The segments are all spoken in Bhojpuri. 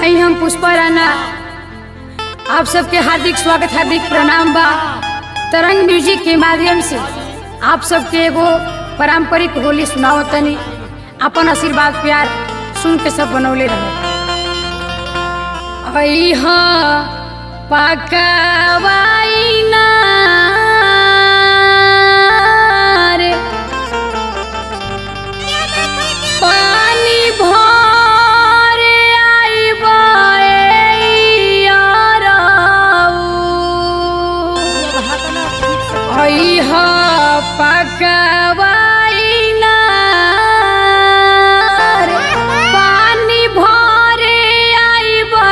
आई हम पुष्पा राणा, आप सबके हार्दिक स्वागत, हार्दिक प्रणाम बा। तरंग म्यूजिक के माध्यम से आप सबके एगो पारंपरिक होली सुनाओ तनी। अपन आशीर्वाद प्यार सुन के सब बनौले रहो। अइहा पकावाइना रे पानी भरे आइबा अइहा पकावाइना रे पानी भरे आइबा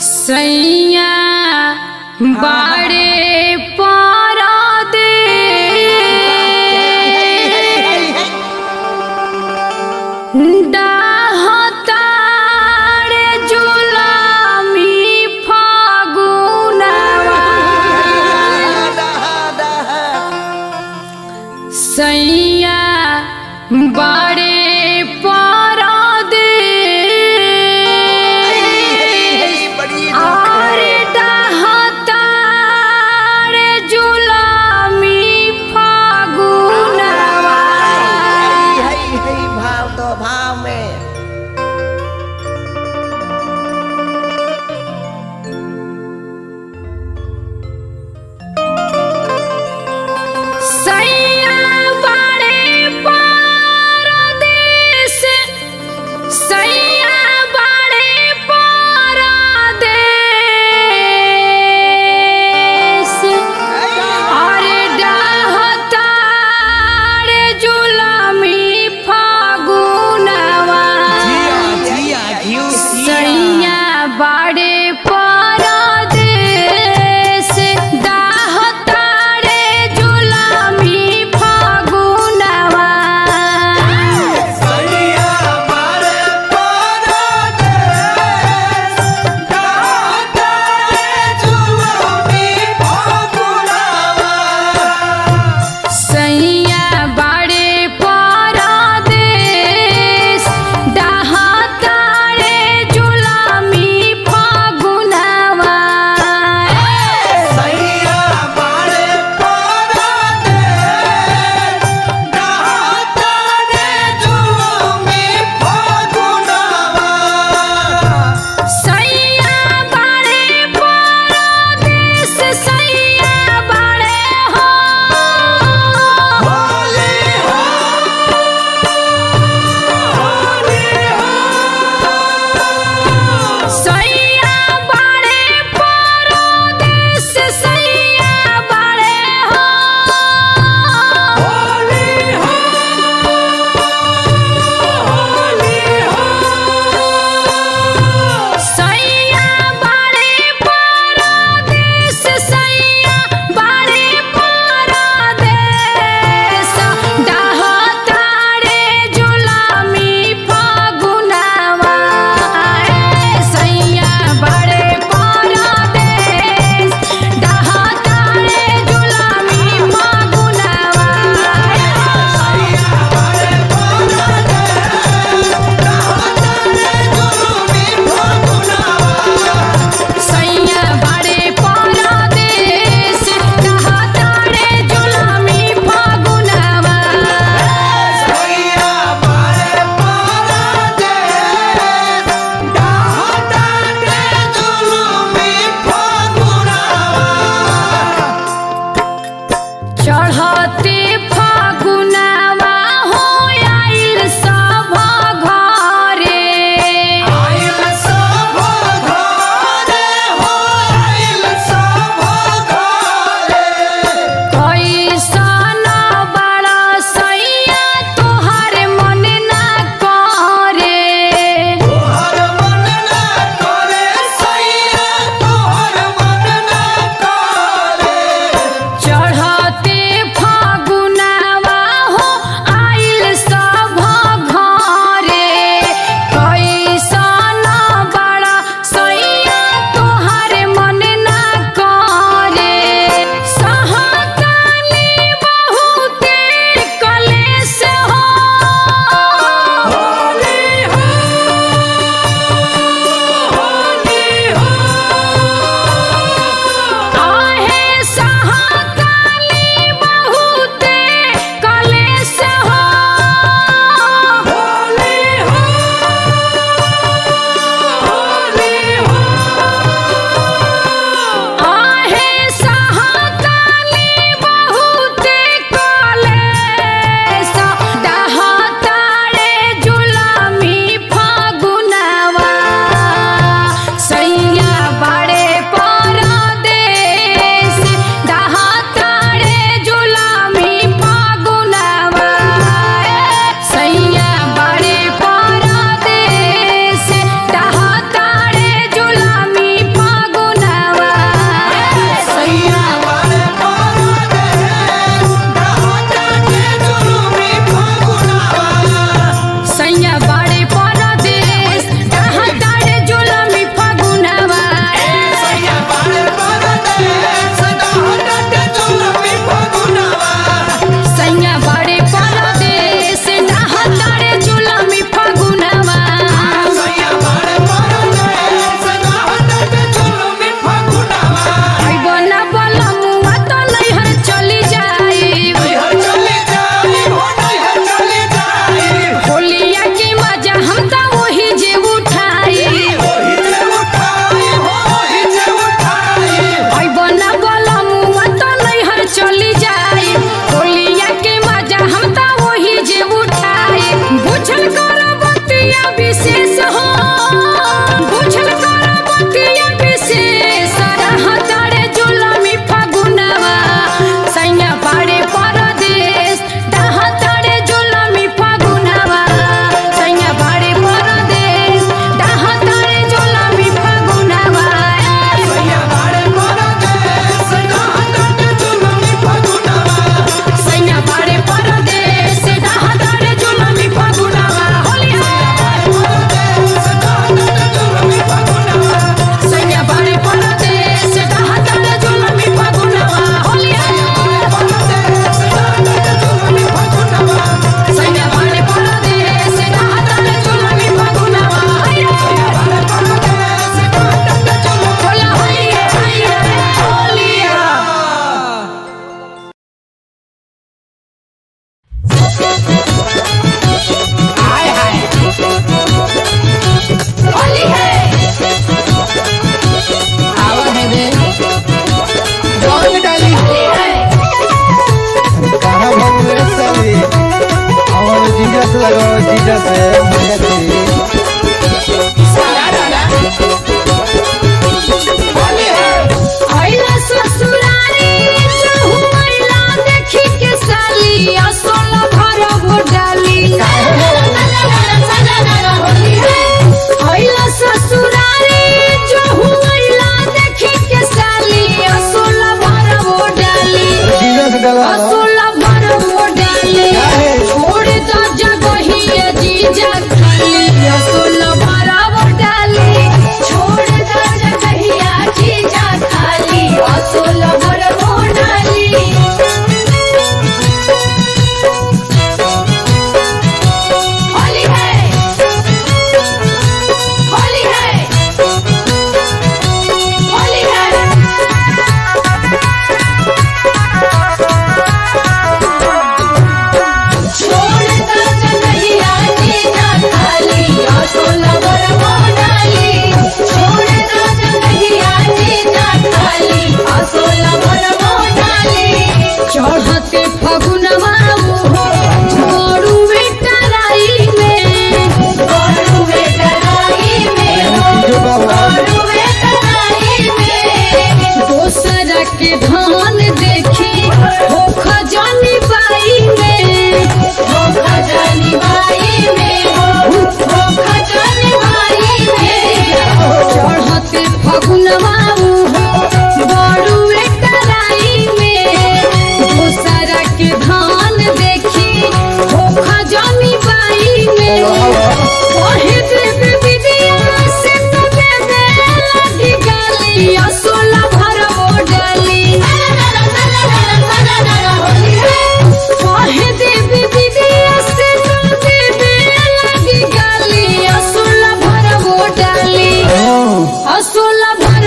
सैया बाड़े पारा दे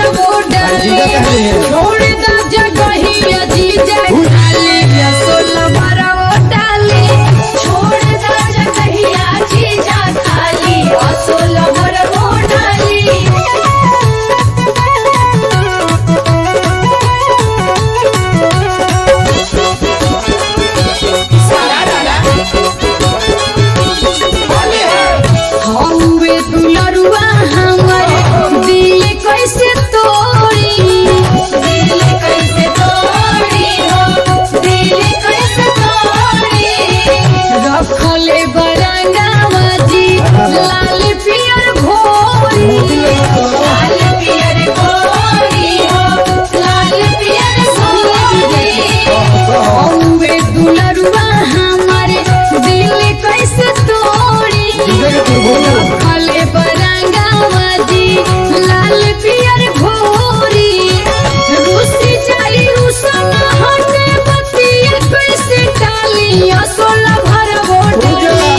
भरबो डाली छोड़ दा जगहिया जीजा खाली सोलह भरबो डाली छोड़ दा जगहिया जीजा खाली सोलह भरबो डाली हौवे दुलरुआ हमर दिल कैसे तोड़ी दिल कैसे तोड़ी हो दिल कैसे तोड़ी रखले बरंगावा जी लाल पियर घोड़ी लाल पियर घोड़ी हो लाल पियर घोड़ी हौवे दुलरुआ हमर दिल कैसे तोड़ी रखले बरंगावा जी लाल पियर घोरी रूसी जाई रूसन हटे बतिया कैसे डाली सोलह भरबो डाली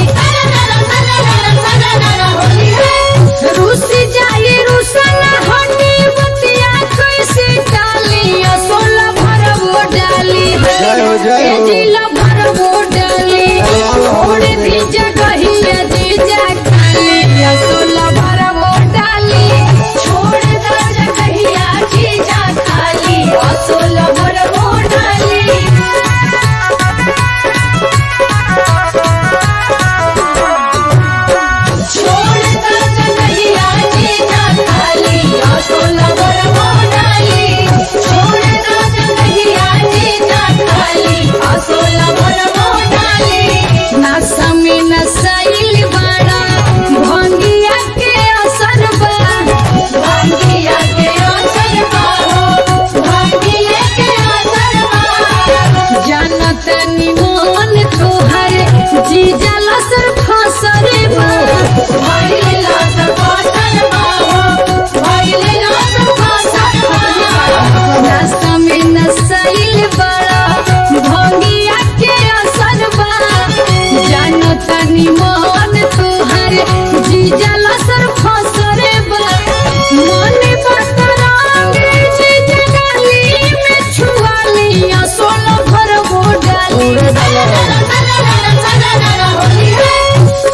रूसी जाई रूसन हटे बतिया कैसे डाली सोलह भरबो डाली जिला भरबो डाली छोड़ दी जगहिया जीजा खाली सोलह भरबो डाली छोड़ दा जगहिया जीजा खाली सोलह भरबो डाली छोड़ दा जगहिया जीजा खाली सोलह भरबो डाली छोड़ दा जगहिया जीजा खाली सोलह भरबो डाली नशा में नसाइल बड़ा भंगिया के असर बा भंगिया के असर बा हो भंगिया के असर बा जानत निमन तोहर जीजा लसर फसरे बा भइले लसर फसर बा हो भइले लसर फसर बा नशा में नसाइल बड़ा भंगिया के असर बा जानत निमन तोहर जीजा लसर फसरे बा मन बतरंग जीजा डाली में छुआली सोलह भरबो डाली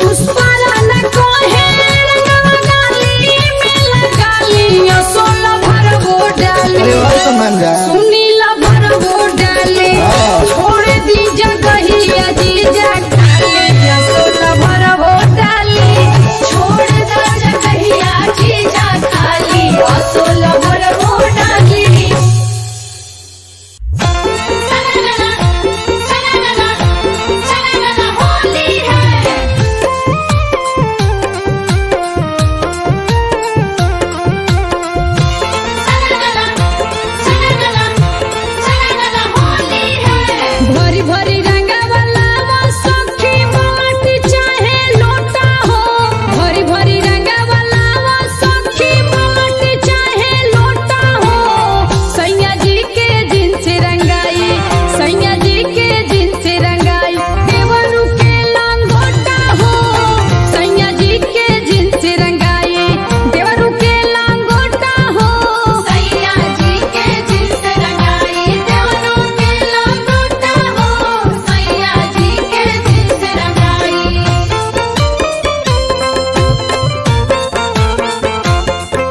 पुष्परा न कोहे रंगवा डाली में लगाली सोलह भरबो डाली सुनीला भरबो डाली छोड़ दी जगहिया जीजा खाली सोलह भरबो डाली छोड़ दा जगहिया जीजा खाली सोलह भरबो डाली होली है भरी भरी रंगवाला सखी माटी चाहे लोटा हो भरी भरी रंगवाला सखी माटी चाहे लोटा हो सैया जी के जिनस रंगाई सैया जी के जिनस रंगाई देवरू के लांगोटा हो सैया जी के जिनस रंगाई देवरू के लांगोटा हो सैया जी के जिनस रंगाई देवरू के लांगोटा हो सैया जी के जिनस रंगाई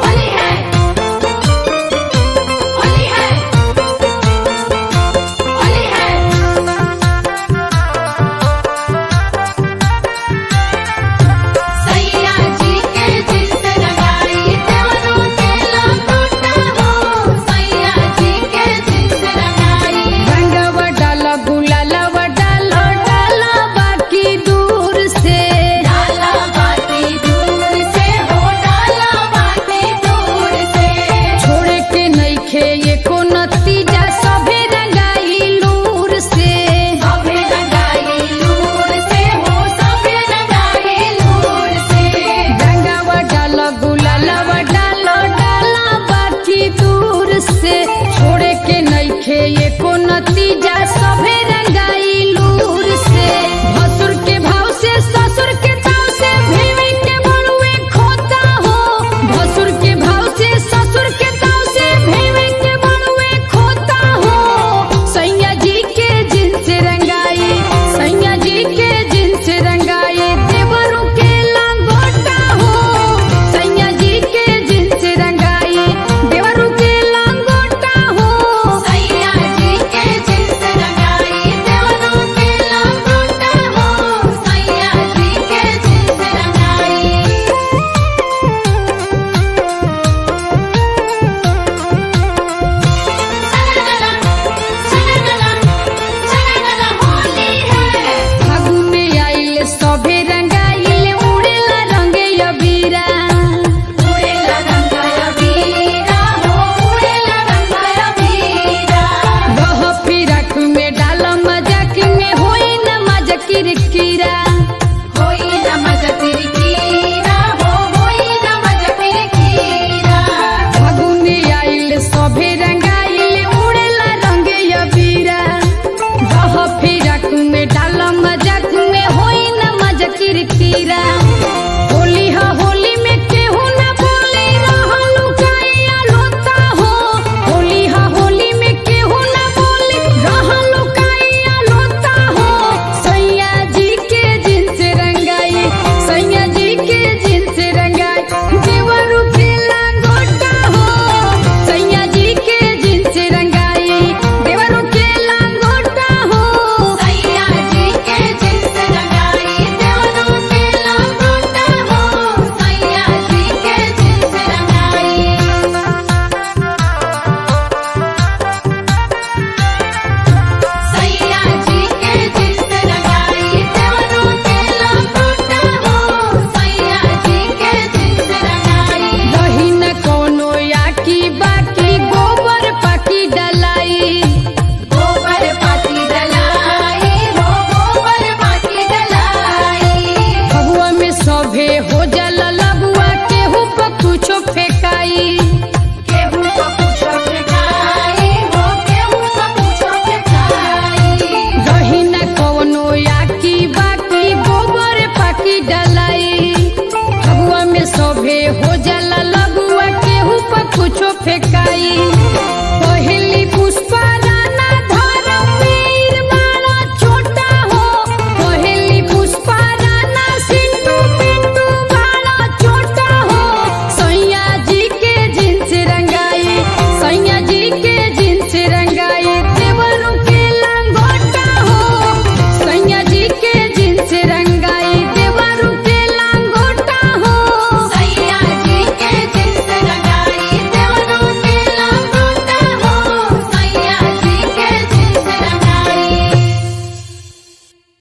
होली है होली है होली है सैया जी के जिनस रंगाई देवरू के लांगोटा हो सैया जी के जिनस रंगाई रंगवा डाला गुलालवा डाला डाला बाकी दूर से डाला बाकी दूर से हो डाला बाकी दूर से छोड़े के नइखे एको नतीजा सभे रंगाई लूर से सभे रंगाई लूर से हो सभे रंगाई लूर से रंगवा डाला गुलालवा डाला डाला बाकी दूर से